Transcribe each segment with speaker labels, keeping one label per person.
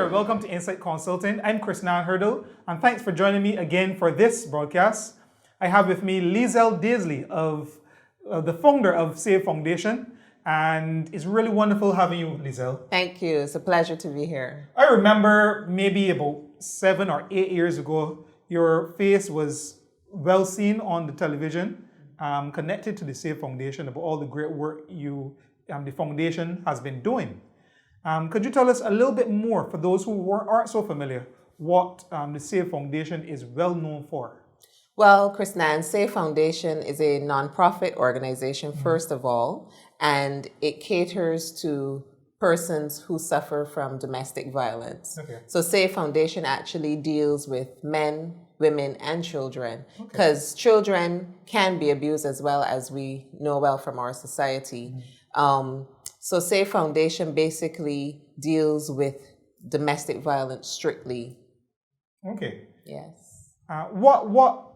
Speaker 1: there, welcome to Insight Consulting. I'm Krisnan and thanks for joining me again for this broadcast. I have with me Liesel Daisley, the founder of Save Foundation, and it's really wonderful having you, Liesel.
Speaker 2: Thank you. It's a pleasure to be here.
Speaker 1: I remember maybe about 7 or 8 years ago, your face was well seen on the television, connected to the Save Foundation about all the great work the foundation has been doing. Could you tell us a little bit more, for those who aren't so familiar, what the Save Foundation is well known for?
Speaker 2: Well, Krisnan, Save Foundation is a nonprofit organization, first of all, and it caters to persons who suffer from domestic violence.
Speaker 1: Okay.
Speaker 2: So Save Foundation actually deals with men, women, and children, because children can be abused as well, as we know well from our society. So Save Foundation basically deals with domestic violence strictly.
Speaker 1: Okay.
Speaker 2: Yes.
Speaker 1: What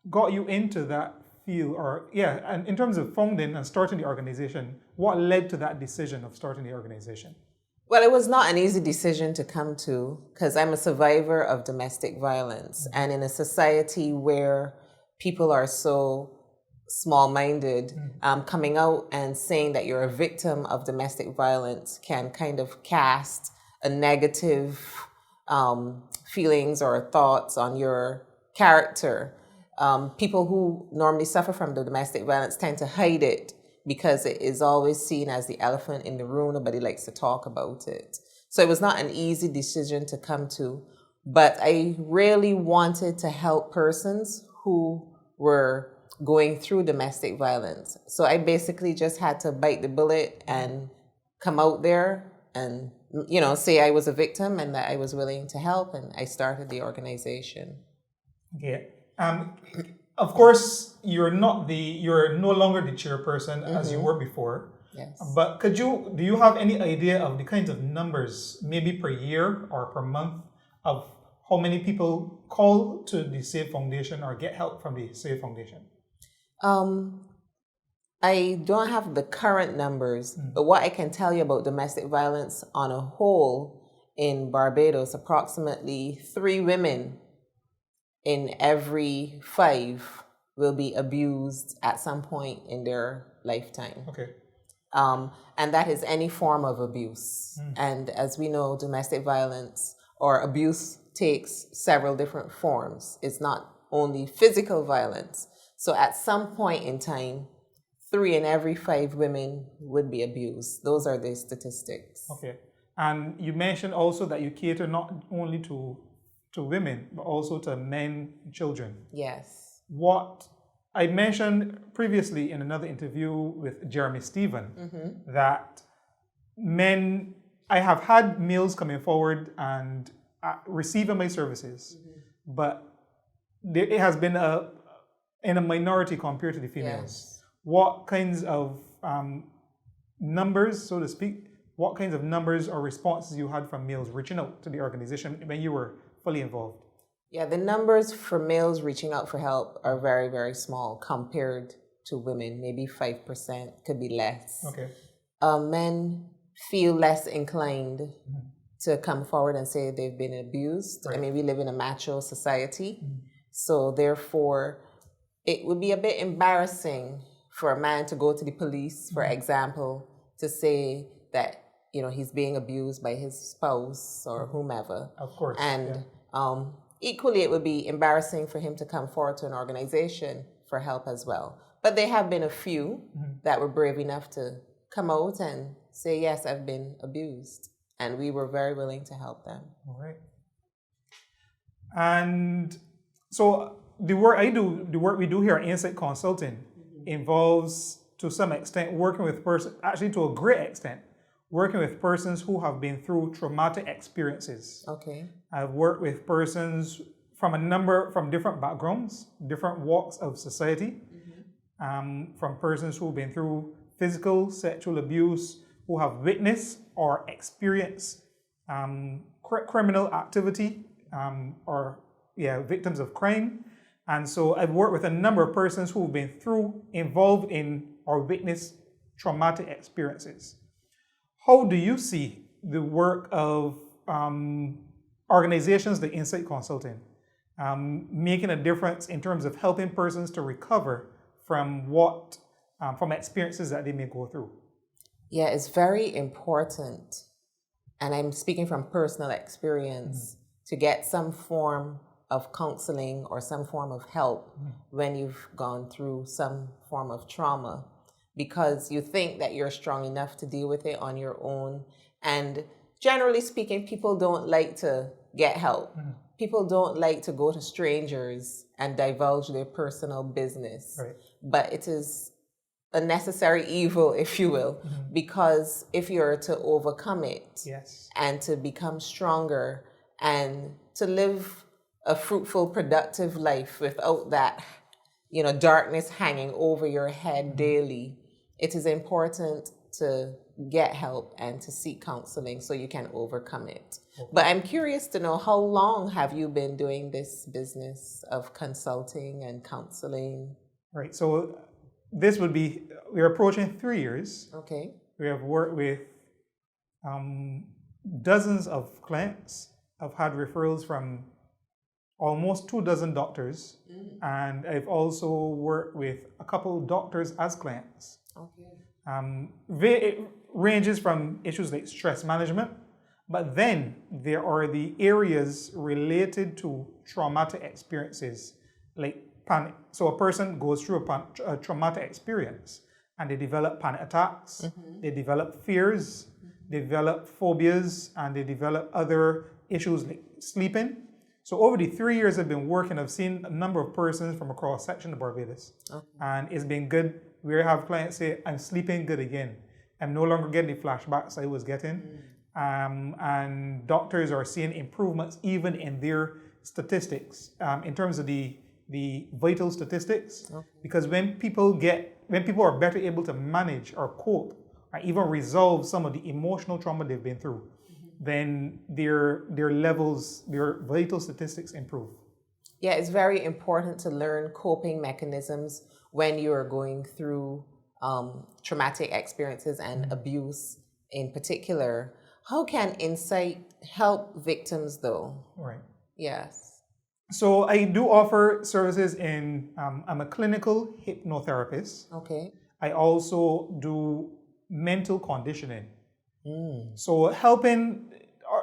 Speaker 1: got you into that field, and in terms of founding and starting the organization, what led to that decision of starting the organization?
Speaker 2: Well, it was not an easy decision to come to, because I'm a survivor of domestic violence. And in a society where people are so small-minded, coming out and saying that you're a victim of domestic violence can kind of cast a negative feelings or thoughts on your character. People who normally suffer from the domestic violence tend to hide it because it is always seen as the elephant in the room. Nobody likes to talk about it. So it was not an easy decision to come to, but I really wanted to help persons who were going through domestic violence. So I basically just had to bite the bullet and come out there and, say I was a victim and that I was willing to help, and I started the organization.
Speaker 1: Okay. Of course, you're no longer the chairperson as you were before.
Speaker 2: Yes.
Speaker 1: But do you have any idea of the kinds of numbers, maybe per year or per month, of how many people call to the Save Foundation or get help from the Save Foundation?
Speaker 2: I don't have the current numbers, but what I can tell you about domestic violence on a whole in Barbados, approximately 3 women in every 5 will be abused at some point in their lifetime.
Speaker 1: Okay.
Speaker 2: And that is any form of abuse. And as we know, domestic violence or abuse takes several different forms. It's not only physical violence. So at some point in time, 3 in every 5 women would be abused. Those are the statistics.
Speaker 1: Okay. And you mentioned also that you cater not only to women, but also to men and children.
Speaker 2: Yes.
Speaker 1: What I mentioned previously in another interview with Jeremy Stephen, that I have had males coming forward and receiving my services, but it has been in a minority compared to the females.
Speaker 2: Yes.
Speaker 1: What kinds of numbers, so to speak, what kinds of numbers or responses you had from males reaching out to the organization when you were fully involved?
Speaker 2: Yeah, the numbers for males reaching out for help are very, very small compared to women. Maybe 5%, could be less.
Speaker 1: Okay.
Speaker 2: Men feel less inclined to come forward and say they've been abused.
Speaker 1: Right.
Speaker 2: I mean, we live in a macho society, so therefore it would be a bit embarrassing for a man to go to the police, for example, to say that he's being abused by his spouse or whomever.
Speaker 1: Of course.
Speaker 2: And equally, it would be embarrassing for him to come forward to an organization for help as well. But there have been a few that were brave enough to come out and say, yes, I've been abused. And we were very willing to help them.
Speaker 1: All right. And so the work we do here at Insight Consulting involves, to some extent, working with persons, actually to a great extent, working with persons who have been through traumatic experiences.
Speaker 2: Okay.
Speaker 1: I've worked with persons from different backgrounds, different walks of society, from persons who've been through physical, sexual abuse, who have witnessed or experienced criminal activity, victims of crime. And so I've worked with a number of persons who've been involved in or witnessed traumatic experiences. How do you see the work of organizations like Insight Consulting, making a difference in terms of helping persons to recover from from experiences that they may go through.
Speaker 2: Yeah, it's very important, and I'm speaking from personal experience, to get some form of counseling or some form of help when you've gone through some form of trauma, because you think that you're strong enough to deal with it on your own. And generally speaking, people don't like to get help. People don't like to go to strangers and divulge their personal business.
Speaker 1: Right.
Speaker 2: But it is a necessary evil, if you will, because if you're to overcome it,
Speaker 1: Yes.
Speaker 2: and to become stronger and to live a fruitful, productive life without that, darkness hanging over your head daily, it is important to get help and to seek counseling so you can overcome it. Okay. But I'm curious to know, how long have you been doing this business of consulting and counseling?
Speaker 1: Right. So we're approaching 3 years.
Speaker 2: Okay.
Speaker 1: We have worked with dozens of clients. I've had referrals from almost 24 doctors, and I've also worked with a couple doctors as clients. Okay. It ranges from issues like stress management, but then there are the areas related to traumatic experiences, like panic. So a person goes through a traumatic experience and they develop panic attacks, they develop fears, they develop phobias, and they develop other issues like sleeping. So over the 3 years I've been working, I've seen a number of persons from across section of Barbados. Okay. And it's been good. We have clients say, I'm sleeping good again. I'm no longer getting the flashbacks I was getting. And doctors are seeing improvements even in their statistics, in terms of the vital statistics. Okay. Because when people are better able to manage or cope or even resolve some of the emotional trauma they've been through, then their levels, their vital statistics improve.
Speaker 2: Yeah, it's very important to learn coping mechanisms when you are going through traumatic experiences and abuse in particular. How can Insight help victims though?
Speaker 1: Right.
Speaker 2: Yes.
Speaker 1: So I do offer services I'm a clinical hypnotherapist. Okay. I also do mental conditioning. So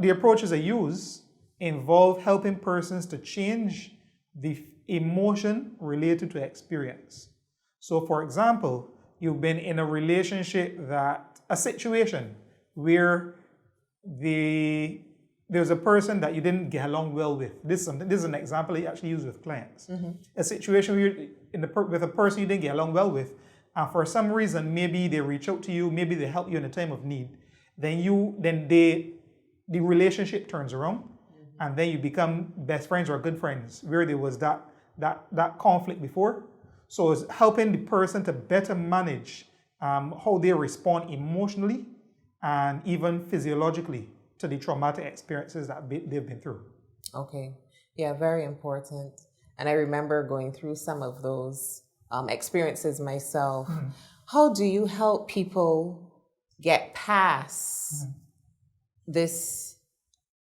Speaker 1: the approaches I use involve helping persons to change the emotion related to experience. So for example, you've been in a situation where there's a person that you didn't get along well with. This is an example I actually use with clients. A situation where you're with a person you didn't get along well with, and for some reason, maybe they reach out to you, maybe they help you in a time of need. Then the relationship turns around, and then you become best friends or good friends where there was that conflict before. So it's helping the person to better manage how they respond emotionally and even physiologically to the traumatic experiences that they've been through.
Speaker 2: Okay. Yeah, very important. And I remember going through some of those experiences myself. How do you help people get past this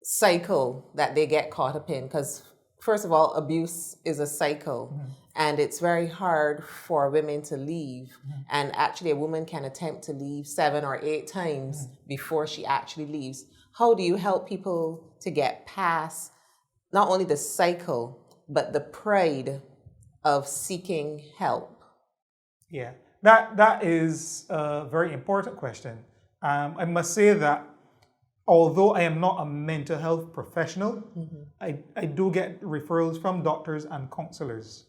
Speaker 2: cycle that they get caught up in? Because first of all, abuse is a cycle, and it's very hard for women to leave. And actually a woman can attempt to leave 7 or 8 times before she actually leaves. How do you help people to get past not only the cycle, but the pride of seeking help?
Speaker 1: Yeah, that is a very important question. I must say that although I am not a mental health professional, I do get referrals from doctors and counselors,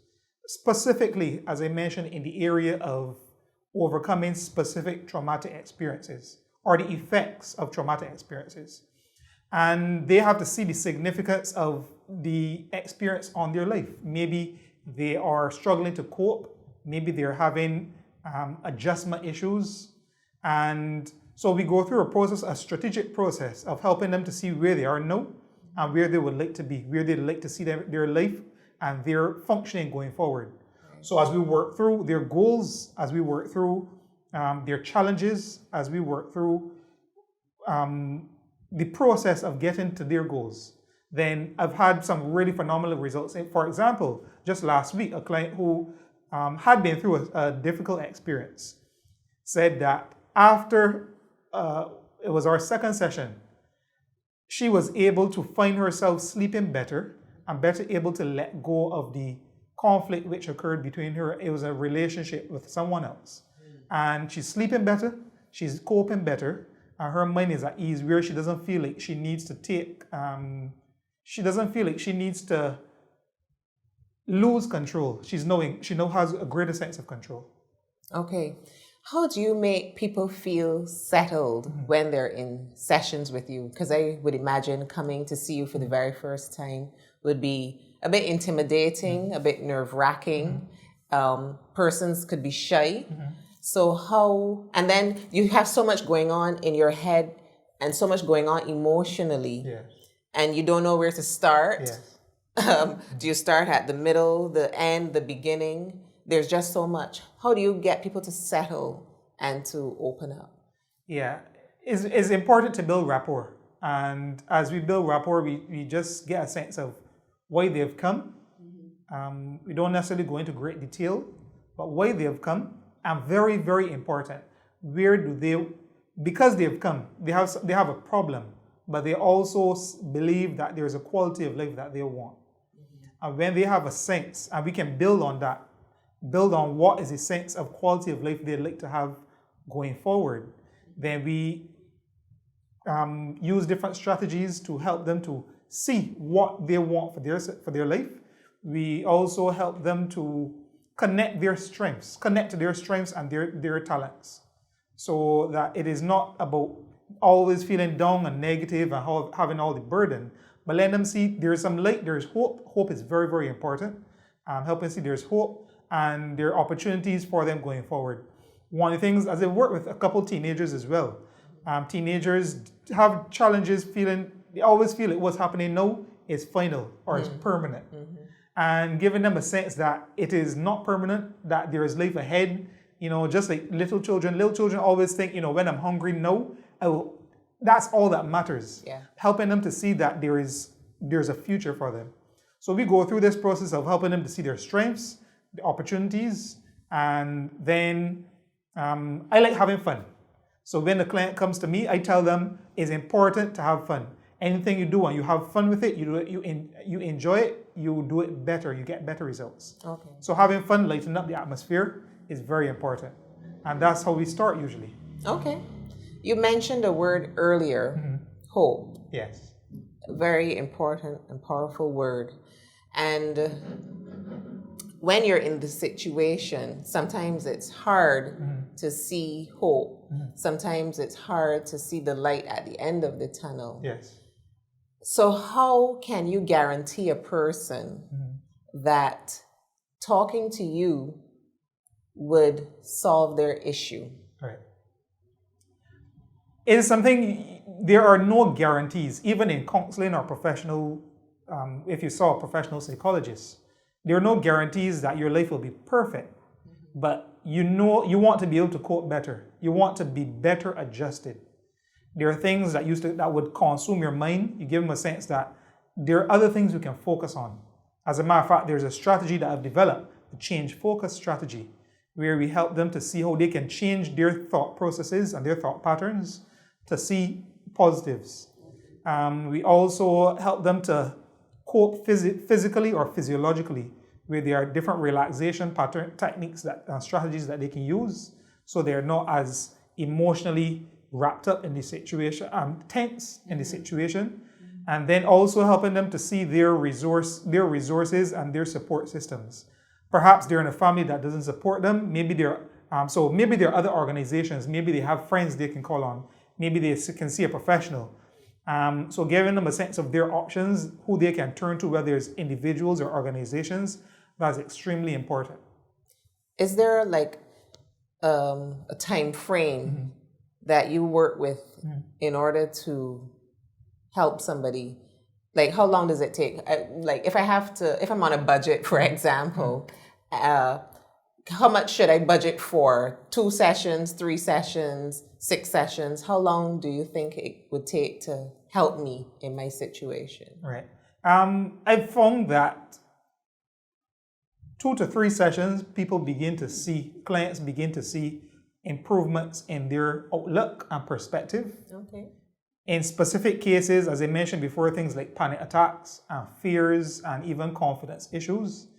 Speaker 1: specifically, as I mentioned, in the area of overcoming specific traumatic experiences or the effects of traumatic experiences. And they have to see the significance of the experience on their life. Maybe they are struggling to cope. Maybe they're having adjustment issues. And so we go through a strategic process of helping them to see where they are now and where they would like to be, where they'd like to see their life and their functioning going forward. So as we work through their goals, as we work through their challenges, as we work through the process of getting to their goals, then I've had some really phenomenal results. For example, just last week, a client who had been through a difficult experience said that after it was our second session, she was able to find herself sleeping better and better able to let go of the conflict which occurred between her. It was a relationship with someone else. And she's sleeping better, she's coping better, and her mind is at ease where she doesn't feel like she needs to lose control. She now has a greater sense of control.
Speaker 2: Okay. How do you make people feel settled when they're in sessions with you? Because I would imagine coming to see you for the very first time would be a bit intimidating, a bit nerve-wracking. Persons could be shy. So how, and then you have so much going on in your head and so much going on emotionally, and you don't know where to start. Do you start at the middle, the end, the beginning? There's just so much. How do you get people to settle and to open up? Yeah,
Speaker 1: it's important to build rapport. And as we build rapport, we just get a sense of why they've come. We don't necessarily go into great detail, but why they've come. And very, very important, because they've come, they have a problem, but they also believe that there's a quality of life that they want. And when they have a sense, and we can build on that, build on what is a sense of quality of life they'd like to have going forward, then we use different strategies to help them to see what they want for their life. We also help them to connect to their strengths and their talents, so that it is not about always feeling down and negative and having all the burden, but let them see there's some light, there's hope. Hope is very, very important. Helping see there's hope and there are opportunities for them going forward. One of the things, as I work with a couple teenagers as well, teenagers have challenges they always feel like what's happening now is final or is permanent. And giving them a sense that it is not permanent, that there is life ahead. Just like little children always think, when I'm hungry, that's all that matters. Helping them to see that there's a future for them. So we go through this process of helping them to see their strengths, the opportunities, and then I like having fun. So when the client comes to me, I tell them it's important to have fun. Anything you do and you have fun with it, you do it, you enjoy it, you do it better, you get better results.
Speaker 2: Okay.
Speaker 1: So having fun, lightening up the atmosphere is very important. And that's how we start usually.
Speaker 2: Okay. You mentioned a word earlier, hope.
Speaker 1: Yes.
Speaker 2: A very important and powerful word. And when you're in the situation, sometimes it's hard to see hope. Sometimes it's hard to see the light at the end of the tunnel.
Speaker 1: Yes.
Speaker 2: So how can you guarantee a person that talking to you would solve their issue?
Speaker 1: Right. It is something, there are no guarantees, even in counseling or professional, if you saw a professional psychologist, there are no guarantees that your life will be perfect, but you want to be able to cope better. You want to be better adjusted. There are things that would consume your mind. You give them a sense that there are other things we can focus on. As a matter of fact, there's a strategy that I've developed, the change focus strategy, where we help them to see how they can change their thought processes and their thought patterns to see positives. We also help them to cope physically or physiologically, where there are different relaxation pattern techniques strategies that they can use, so they're not as emotionally wrapped up in the situation, tense in the situation, and then also helping them to see their resources and their support systems. Perhaps they're in a family that doesn't support them. Maybe there are other organizations. Maybe they have friends they can call on. Maybe they can see a professional. So giving them a sense of their options, who they can turn to, whether it's individuals or organizations, that's extremely important.
Speaker 2: Is there like a time frame that you work with in order to help somebody? Like, how long does it take? Like, if I'm on a budget, for example, how much should I budget for? 2 sessions, 3 sessions, 6 sessions? How long do you think it would take to help me in my situation?
Speaker 1: Right. I've found that 2 to 3 sessions, clients begin to see improvements in their outlook and perspective.
Speaker 2: Okay.
Speaker 1: In specific cases, as I mentioned before, things like panic attacks and fears and even confidence issues,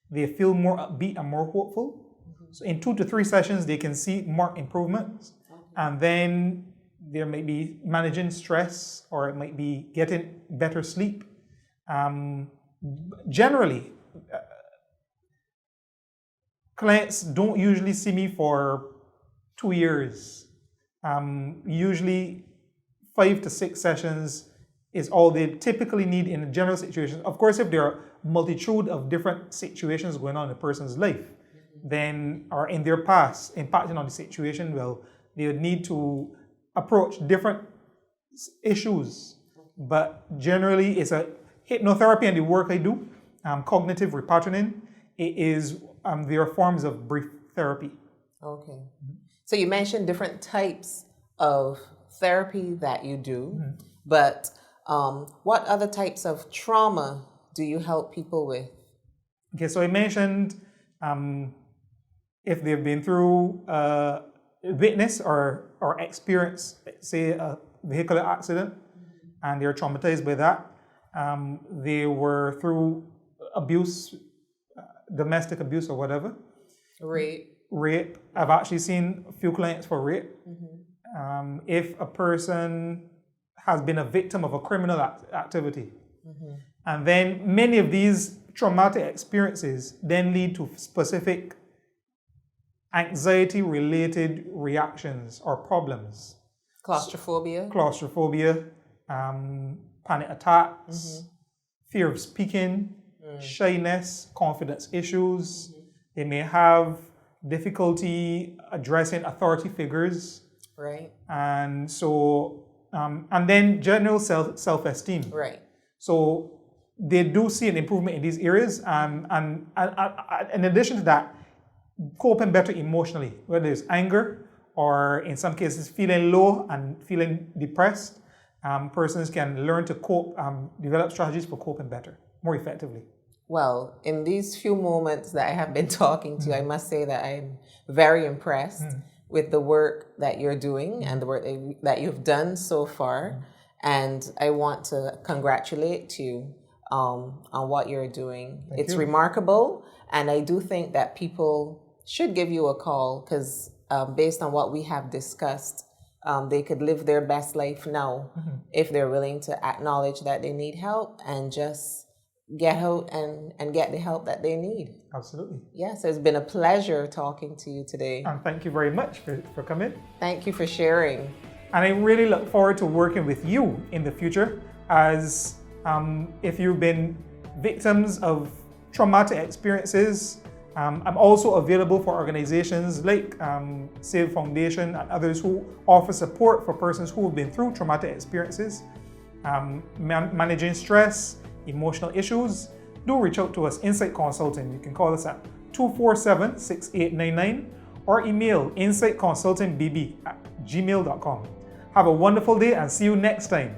Speaker 1: they feel more upbeat and more hopeful. So in 2 to 3 sessions, they can see marked improvements. And then there might be managing stress, or it might be getting better sleep. Generally, clients don't usually see me for 2 years. Usually 5 to 6 sessions is all they typically need in a general situation. Of course, if there are a multitude of different situations going on in a person's life, then, or in their past, impacting on the situation, well, they would need to approach different issues. But generally, it's a hypnotherapy and the work I do, cognitive repatterning, there are forms of brief therapy.
Speaker 2: Okay. So you mentioned different types of therapy that you do, but what other types of trauma do you help people with?
Speaker 1: Okay, so I mentioned if they've been through witness or experience, say, a vehicular accident, and they're traumatized by that. They were through abuse, domestic abuse or whatever. Rape. I've actually seen a few clients for rape. If a person has been a victim of a criminal activity. And then many of these traumatic experiences then lead to specific anxiety-related reactions or problems. Claustrophobia, panic attacks, fear of speaking, shyness, confidence issues. They may have difficulty addressing authority figures.
Speaker 2: Right.
Speaker 1: And so, and then general self-esteem.
Speaker 2: Right.
Speaker 1: So they do see an improvement in these areas. And in addition to that, coping better emotionally, whether it's anger or in some cases feeling low and feeling depressed. Persons can learn to cope, develop strategies for coping better, more effectively.
Speaker 2: Well, in these few moments that I have been talking to you, I must say that I'm very impressed with the work that you're doing and the work that you've done so far. And I want to congratulate you on what you're doing. It's remarkable. And I do think that people should give you a call because based on what we have discussed, they could live their best life now if they're willing to acknowledge that they need help and just get out and get the help that they need.
Speaker 1: Absolutely.
Speaker 2: Yes, it's been a pleasure talking to you today.
Speaker 1: And thank you very much for coming.
Speaker 2: Thank you for sharing.
Speaker 1: And I really look forward to working with you in the future as if you've been victims of traumatic experiences. I'm also available for organizations like Save Foundation and others who offer support for persons who have been through traumatic experiences, managing stress, emotional issues. Do reach out to us, Insight Consulting. You can call us at 247-6899 or email insightconsultingbb@gmail.com. Have a wonderful day and see you next time.